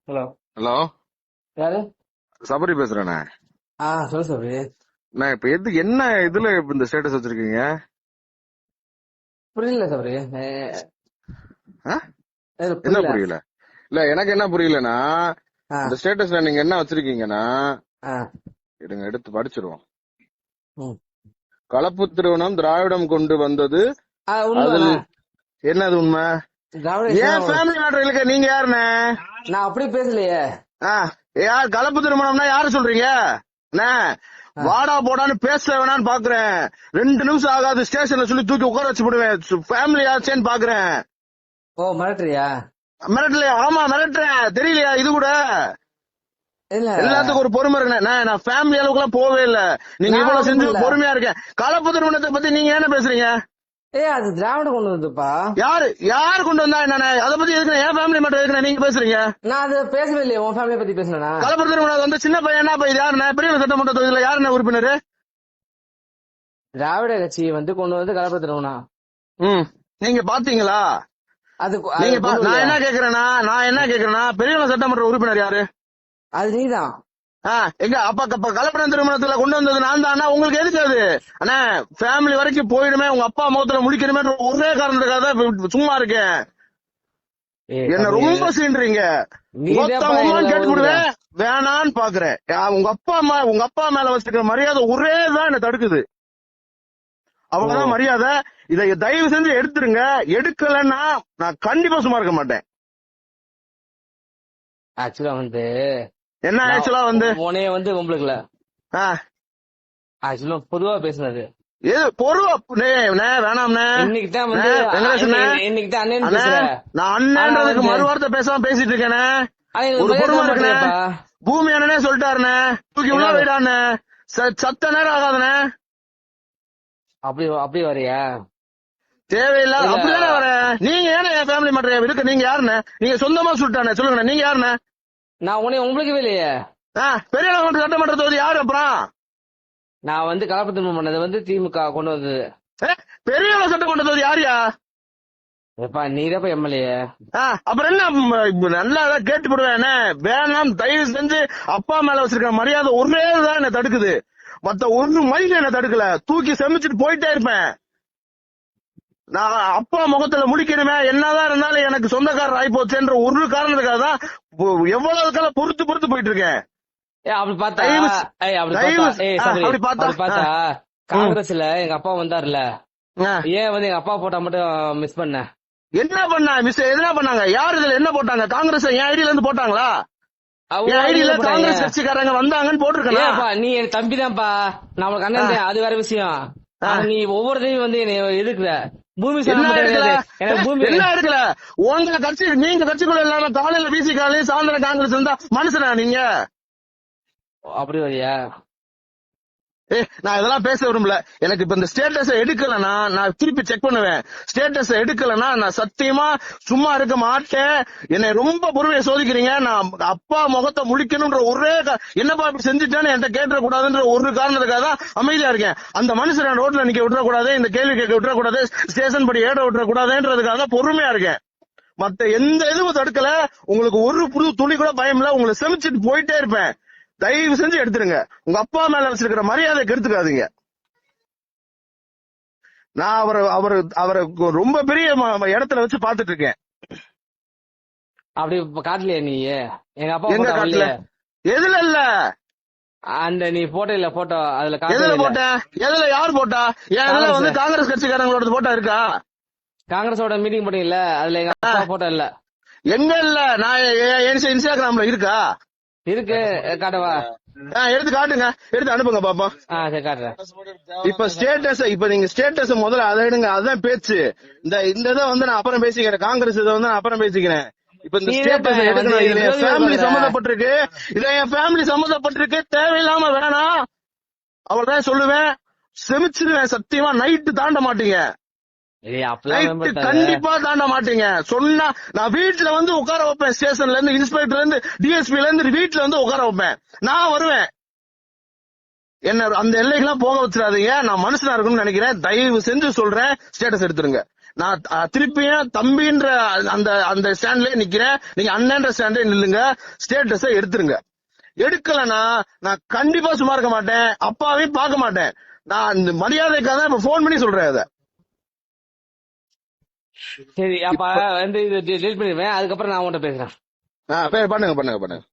Hello. Hello, யாரு? சபரி பேசுறேண்ணே. சொல்லு சபரி. நான் இப்ப என்ன இதுல இந்த ஸ்டேட்டஸ் வச்சிருக்கீங்க? புரியல சபரி. ஆ? என்ன புரியல. புரியல? இல்ல எனக்கு என்ன புரியலன்னா, ஆ, இந்த ஸ்டேட்டஸ்ல நீங்க என்ன வச்சிருக்கீங்கன்னா, ஆ, எடுங்க எடுத்து படிச்சிருவோம். ம். கலப்பு திருமணம் திராவிடம் கொண்டு வந்தது. அதில் உண்மைதானே? என்னது உண்மை? ஏன் திராவிட ஃபேமிலி மேட்டர் இல்ல, நீங்க யாருண்ணே? நான் அப்படி பேசலையே. ஆ, யார் கலப்பு திருமணம்னா யாரு சொல்றீங்க? அண்ணே, ஆ, வாடா போடான்னு பேச வேணான்னு பாக்குறேன். 2 நிமிஷம் ஆகாது ஸ்டேஷன்ல சொல்லி தூக்கி உட்கார வச்சு விடுவேன். ஃபேமிலி ஆச்சேன்னு பாக்குறேன். ஓ மிரட்டுறியா? மிரட்டலையா? ஆமா மிரட்டுறேன். தெரியலையா இது கூட? இல்ல, எல்லாத்துக்கும் ஒரு பொறுமை இருக்குண்ணே. நான் ஃபேமிலி அளவுக்கு எல்லாம் போவே இல்ல. நீங்க நான் இவ்வளவு அப்படி செஞ்சு பண்ணல. பொறுமையா இருக்கேன். கலப்பு திருமணத்தை பத்தி நீங்க என்ன பேசுறீங்க? அது திராவிட கொண்டு வந்ததுப்பா. யாரு கொண்டு வந்தா என்ன? அதை பத்தி எதுக்கு என் ஃபேமிலி மட்டும் எதுக்கு நீங்க பேசுறீங்க? நான் அது பேசவே இல்லையே. உன் ஃபேமிலியை பத்தி பேசினா? கலப்பு திருமணம் வந்து சின்ன பையன் என்ன பையன்? யாருண்ணே? பெரிய சட்டமன்ற தொகுதியில யாருண்ணே உறுப்பினர்? திராவிட கட்சி கொண்டு வந்து கலப்பு திருமணம். நீங்க பாத்தீங்களா? அது நீங்க கொண்டு நான் வரலையா? என்ன கேக்குறேன்னா பெரியவங்க சட்டமன்ற உறுப்பினர் யாரு? அது நீதான். எங்க அப்ப கலப்படம் திருமணத்துல கொண்டு வந்தது நான் தான். உங்களுக்கு எதுக்கு அது? அண்ணா, ஃபேமிலி வரைக்கும் போயிடுமே, உங்க அப்பா முகத்துல முடிக்கணுமே ஒரே காரணத்துக்காக தான் சும்மா இருக்கேன். என்ன ரொம்ப சீன்றீங்க. கேட்டு விடுவேன், வேணான்னு பாக்குறேன். உங்க அப்பா மேல வச்சிருக்கிற மரியாதை ஒரே தான் என்ன தடுக்குது. அவ்வளவுதான் மரியாதை. இதை தயவு செஞ்சு எடுத்துருங்க. எடுக்கலன்னா நான் கண்டிப்பா சும்மா இருக்க மாட்டேன். ஆக்சுவலா என்ன ஆக்சுவலா உனைய உங்களுக்கு ஆக்சுவலா பொதுவா பேசுனது. வேணாம்ண்ணே. இன்னைக்கு தான் நான் அண்ணன்றதுக்கு மறுவார்த்தை பேசாம பேசிட்டு இருக்கேனே. ஒரு பொறுமை இருக்குண்ணே. பூமி அண்ணனே சொல்லிட்டாருண்ணே, தூக்கி உள்ள போயிடான்னு. சத்த நேரம் ஆகாதுண்ணே. அப்படி வரையா? தேவையில்லாத அப்படிதானே வரேன். நீங்க ஏன்னா என் ஃபேமிலி மட்டும் இருக்கு? நீங்க யாருண்ணே? நீங்க சொந்தமா சொல்லிட்டானே, சொல்லுங்க நீங்க யாருண்ணே? நான் உங்களுக்கு இல்லையே. பெரிய சட்டமன்ற தொகுதி யாரு அப்புறம்? நான் கலப்பு திருமணம் பண்ணது திமுக கொண்டு வந்தது. பெரிய சட்டமன்ற தொகுதி யாரியா? நீதான் எம்எல்ஏ. அப்புறம் என்ன? நல்லா கேட்டு போடுவேன். வேணாம், தயவு செஞ்சு அப்பா மேல வச்சிருக்க மரியாதை ஒரே தான் என்ன தடுக்குது. மத்த ஒரு மைண்ட் என்ன தடுக்கல. தூக்கி செமிச்சிட்டு போயிட்டே இருப்பேன். நான் அப்பா முகத்துல முடிக்கணுமே, என்னதான் இருந்தாலும் எனக்கு சொந்தக்காரர் ஆகி போச்சுன்ற ஒரு காரணத்துக்காக தான் எவ்வளவு காலம் பொறுத்து போயிட்டு இருக்கேன். அப்படி பார்த்தா காங்கிரஸ்ல எங்க அப்பா வந்தாருல, ஏன் எங்க அப்பா போட்டா மட்டும் மிஸ் பண்ண? என்ன பண்ண மிஸ்? எதுனா பண்ணாங்க? யாரு இதுல என்ன போட்டாங்க? காங்கிரஸ் என் ஐடியில இருந்து போட்டாங்களா? என் ஐடியில காங்கிரஸ் கட்சிக்காரங்க வந்தாங்கன்னு போட்டிருக்கேன். நீ என் தம்பி தான்ப்பா, நம்மளுக்கு அண்ணன், அது வேற விஷயம். நீ ஒவ்வொருத்தையும் என்னை எதுக்குற? பூமி என்ன இருக்குல்ல உங்க கட்சி? நீங்க கட்சிக்குள்ள இல்லாம காலையில பிசிகாலி சாயந்தரம் காங்கிரஸ் இருந்தா மனுஷனா நீங்க? அப்படி வரியா? நான் இதெல்லாம் பேச விரும்பல. எனக்கு இப்ப இந்த ஸ்டேட்டஸ் எடுக்கலன்னா நான் திருப்பி செக் பண்ணுவேன். ஸ்டேட்டஸ் எடுக்கலன்னா நான் சத்தியமா சும்மா இருக்க மாட்டேன். என்னை ரொம்ப பொறுமையை சோதிக்கிறீங்க. நான் அப்பா முகத்தை முழிக்கணும்ன்ற ஒரே என்னப்பா இப்படி செஞ்சுட்டேன்னு என்கிட்ட கேட்டுற கூடாதுன்ற ஒரு காரணத்துக்காக தான் அமைதியா இருக்கேன். அந்த மனுஷன் ரோட்ல நிக்க விட்டுறக்கூடாது, இந்த கேள்வி கேட்க விட்டுறக்கூடாது, ஸ்டேஷன் படி ஏட விட்டுறக்கூடாதுன்றதுக்காக பொறுமையா இருக்கேன். மத்த எந்த இதுவும் தடுக்கல. உங்களுக்கு ஒரு புது துளி கூட பயம் இல்ல. உங்களை செமிச்சிட்டு போயிட்டே இருப்பேன். தயவு செஞ்சு எடுத்துருங்க. உங்க அப்பா மேல வச்சிருக்கிற மரியாதை கெடுத்துக்காதீங்க. நான் அவரை ரொம்ப பெரிய இடத்துல வச்சு பாத்துட்டு இருக்கேன். அப்படி காட்டலையா நீ? எங்க அப்பா எங்க காட்டல? எதுல இல்ல? அந்த நீ போட்டோ இல்ல, போட்டோ அதுல எதுல போட்ட? எதுல யார் போட்டா? இதுல காங்கிரஸ் கட்சிக்காரங்களோட போட்டோ இருக்கா? காங்கிரஸோட மீட்டிங் போட்டீங்கல்ல, அதுல எங்க அப்பா போட்டோ இல்ல. எங்க இல்ல? நான் இன்ஸ்டாகிராம்ல இருக்கா? இருக்கு, காட்டவா? எடுத்து காட்டுங்க, எடுத்து அனுப்புங்க பாப்பா. காட்டுறேன். இப்ப ஸ்டேட்டஸ், இப்ப நீங்க ஸ்டேட்டஸ் முதல்ல அதை எடுங்க. அதுதான் பேச்சு. இந்த இதை நான் அப்புறம் பேசிக்கிறேன். காங்கிரஸ் இதை நான் அப்புறம் பேசிக்கிறேன். இப்ப இந்த ஸ்டேட்டஸ் எடுக்கணும். இதுல என் ஃபேமிலி சம்மந்தப்பட்டிருக்கு. இதுல என் ஃபேமிலி சம்மந்தப்பட்டிருக்கு. தேவையில்லாம வேணாம். அவ்வளவுதான் சொல்லுவேன். செமிச்சிருவேன். சத்தியமா நைட்டு தாண்ட மாட்டீங்க. கண்டிப்பா தாண்ட மாட்டீங்க. சொன்னா நான் வீட்டுல உட்கார வைப்பேன். ஸ்டேஷன்ல இருந்து, இன்ஸ்பெக்டர்ல இருந்து, டிஎஸ்பில இருந்து வீட்டுல உட்கார வைப்பேன். நான் வருவேன். என்ன அந்த எல்லைக்கெல்லாம் போக வச்சிடாதீங்க. நான் மனுஷனா இருக்கணும்னு நினைக்கிறேன். தயவு செஞ்சு சொல்றேன், ஸ்டேட்டஸ் எடுத்துருங்க. நான் திருப்பியும் தம்பின்ற அந்த அந்த ஸ்டாண்ட்லயே நிக்கிறேன். நீங்க அண்ணன்ற ஸ்டாண்ட்லயே நில்லுங்க. ஸ்டேட்டஸ எடுத்துருங்க. எடுக்கலன்னா நான் கண்டிப்பா சும்மா இருக்க மாட்டேன். அப்பாவையும் பார்க்க மாட்டேன். நான் இந்த மரியாதைக்காக தான் இப்ப போன் பண்ணி சொல்றேன் அத. சரி அப்ப வந்து இது டெலிட் பண்ணிடுவேன், அதுக்கப்புறம் நான் உன்கிட்ட பேசுறேன். பண்ணுங்க பண்ணுங்க பண்ணுங்க.